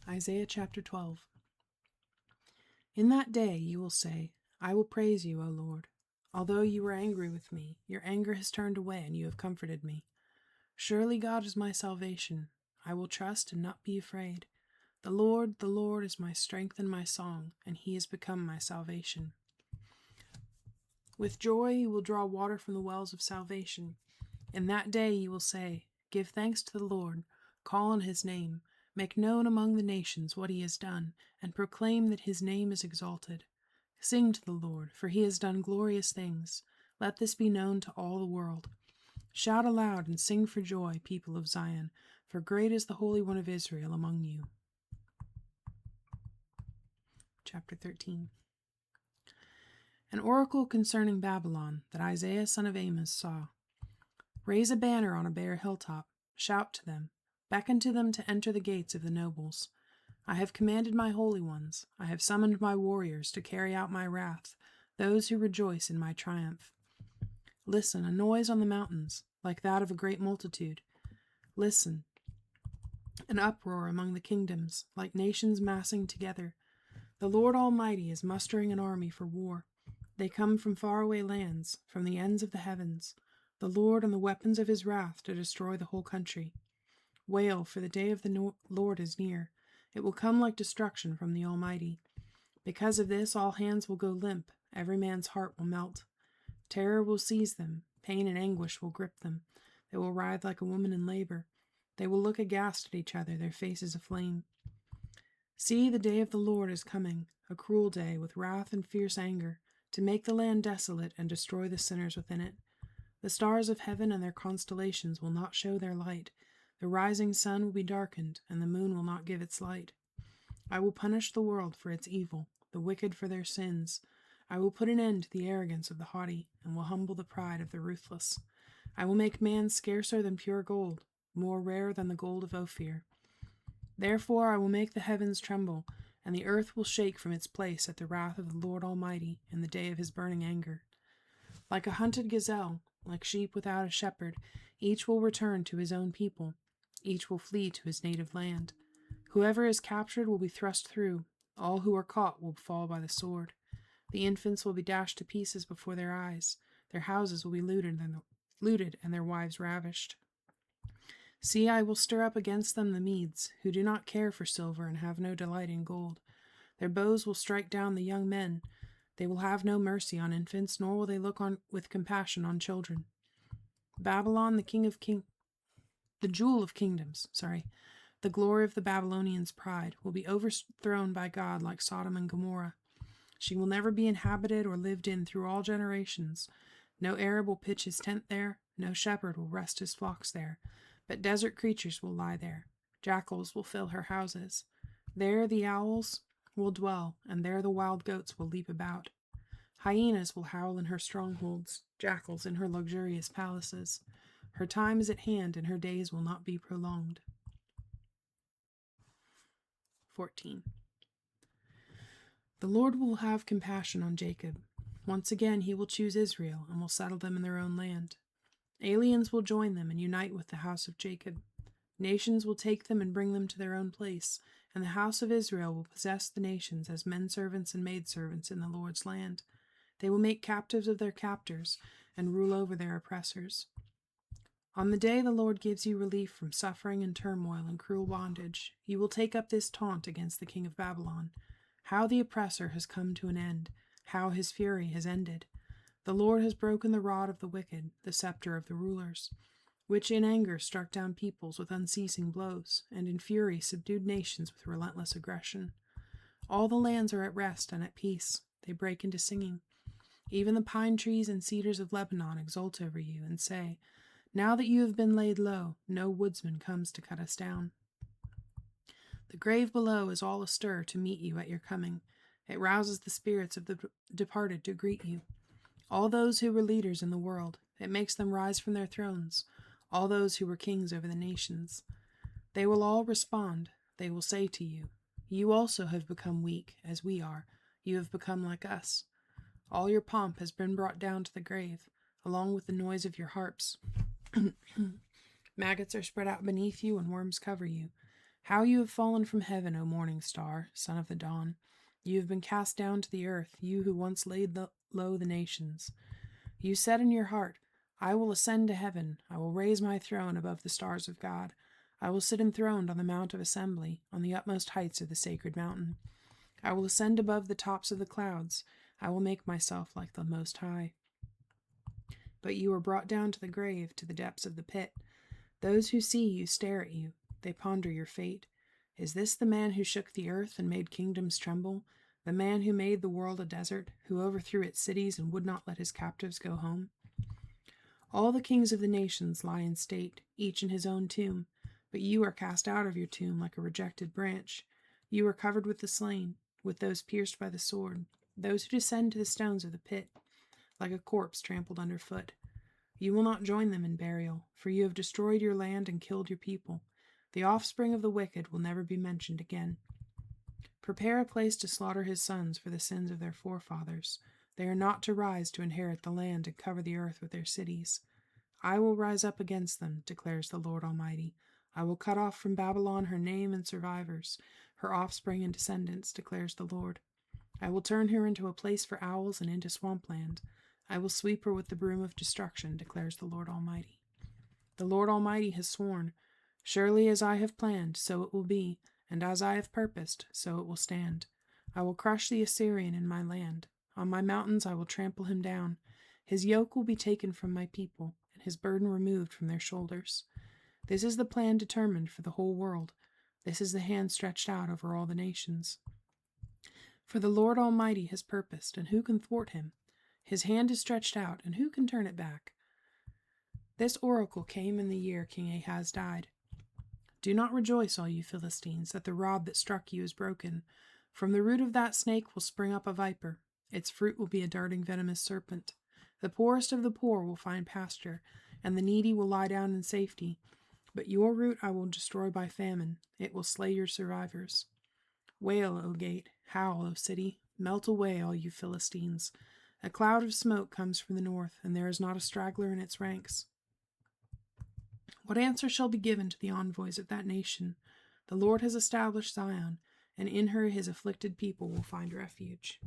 Isaiah chapter 12. In that day you will say, I will praise you, O Lord. Although you were angry with me, your anger has turned away and you have comforted me. Surely God is my salvation. I will trust and not be afraid. The Lord is my strength and my song, and he has become my salvation. With joy you will draw water from the wells of salvation. In that day you will say, Give thanks to the Lord, call on his name, make known among the nations what he has done, and proclaim that his name is exalted. Sing to the Lord, for he has done glorious things. Let this be known to all the world. Shout aloud and sing for joy, people of Zion, for great is the Holy One of Israel among you. Chapter 13. An oracle concerning Babylon that Isaiah son of Amos saw. Raise a banner on a bare hilltop. Shout to them. Beckon to them to enter the gates of the nobles. I have commanded my holy ones. I have summoned my warriors to carry out my wrath, those who rejoice in my triumph. Listen, a noise on the mountains, like that of a great multitude. Listen, an uproar among the kingdoms, like nations massing together. The Lord Almighty is mustering an army for war. They come from faraway lands, from the ends of the heavens. The Lord and the weapons of his wrath to destroy the whole country. Wail, for the day of the Lord is near. It will come like destruction from the Almighty. Because of this, all hands will go limp, every man's heart will melt. Terror will seize them, pain and anguish will grip them. They will writhe like a woman in labor. They will look aghast at each other, their faces aflame. See, the day of the Lord is coming, a cruel day with wrath and fierce anger, to make the land desolate and destroy the sinners within it. The stars of heaven and their constellations will not show their light. The rising sun will be darkened, and the moon will not give its light. I will punish the world for its evil, the wicked for their sins. I will put an end to the arrogance of the haughty, and will humble the pride of the ruthless. I will make man scarcer than pure gold, more rare than the gold of Ophir. Therefore I will make the heavens tremble, and the earth will shake from its place at the wrath of the Lord Almighty in the day of his burning anger. Like a hunted gazelle, like sheep without a shepherd, each will return to his own people. Each will flee to his native land. Whoever is captured will be thrust through. All who are caught will fall by the sword. The infants will be dashed to pieces before their eyes. Their houses will be looted and their wives ravished. See, I will stir up against them the Medes, who do not care for silver and have no delight in gold. Their bows will strike down the young men. They will have no mercy on infants, nor will they look on with compassion on children. Babylon, the jewel of kingdoms, the glory of the Babylonians' pride, will be overthrown by God like Sodom and Gomorrah. She will never be inhabited or lived in through all generations. No Arab will pitch his tent there, no shepherd will rest his flocks there, but desert creatures will lie there. Jackals will fill her houses. There the owls will dwell, and there the wild goats will leap about. Hyenas will howl in her strongholds, jackals in her luxurious palaces. Her time is at hand, and her days will not be prolonged. 14. The Lord will have compassion on Jacob. Once again he will choose Israel, and will settle them in their own land. Aliens will join them and unite with the house of Jacob. Nations will take them and bring them to their own place, and the house of Israel will possess the nations as menservants and maidservants in the Lord's land. They will make captives of their captors, and rule over their oppressors. On the day the Lord gives you relief from suffering and turmoil and cruel bondage, you will take up this taunt against the king of Babylon. How the oppressor has come to an end, how his fury has ended. The Lord has broken the rod of the wicked, the scepter of the rulers, which in anger struck down peoples with unceasing blows, and in fury subdued nations with relentless aggression. All the lands are at rest and at peace. They break into singing. Even the pine trees and cedars of Lebanon exult over you and say, Now that you have been laid low, no woodsman comes to cut us down. The grave below is all astir to meet you at your coming. It rouses the spirits of the departed to greet you. All those who were leaders in the world, it makes them rise from their thrones. All those who were kings over the nations. They will all respond. They will say to you, You also have become weak, as we are. You have become like us. All your pomp has been brought down to the grave, along with the noise of your harps. Maggots are spread out beneath you, and worms cover you. How you have fallen from heaven, O morning star, son of the dawn! You have been cast down to the earth, you who once laid low the nations. You said in your heart, I will ascend to heaven, I will raise my throne above the stars of God. I will sit enthroned on the mount of assembly, on the utmost heights of the sacred mountain. I will ascend above the tops of the clouds, I will make myself like the Most High. But you are brought down to the grave, to the depths of the pit. Those who see you stare at you, they ponder your fate. Is this the man who shook the earth and made kingdoms tremble? The man who made the world a desert, who overthrew its cities and would not let his captives go home? All the kings of the nations lie in state, each in his own tomb, but you are cast out of your tomb like a rejected branch. You are covered with the slain, with those pierced by the sword, those who descend to the stones of the pit, like a corpse trampled underfoot. You will not join them in burial, for you have destroyed your land and killed your people. The offspring of the wicked will never be mentioned again. Prepare a place to slaughter his sons for the sins of their forefathers. They are not to rise to inherit the land and cover the earth with their cities. I will rise up against them, declares the Lord Almighty. I will cut off from Babylon her name and survivors, her offspring and descendants, declares the Lord. I will turn her into a place for owls and into swampland. I will sweep her with the broom of destruction, declares the Lord Almighty. The Lord Almighty has sworn, surely as I have planned, so it will be, and as I have purposed, so it will stand. I will crush the Assyrian in my land. On my mountains I will trample him down. His yoke will be taken from my people, and his burden removed from their shoulders. This is the plan determined for the whole world. This is the hand stretched out over all the nations. For the Lord Almighty has purposed, and who can thwart him? His hand is stretched out, and who can turn it back? This oracle came in the year King Ahaz died. Do not rejoice, all you Philistines, that the rod that struck you is broken. From the root of that snake will spring up a viper. Its fruit will be a darting venomous serpent. The poorest of the poor will find pasture, and the needy will lie down in safety. But your root I will destroy by famine. It will slay your survivors. Wail, O gate, howl, O city, melt away, all you Philistines. A cloud of smoke comes from the north, and there is not a straggler in its ranks. What answer shall be given to the envoys of that nation? The Lord has established Zion, and in her his afflicted people will find refuge.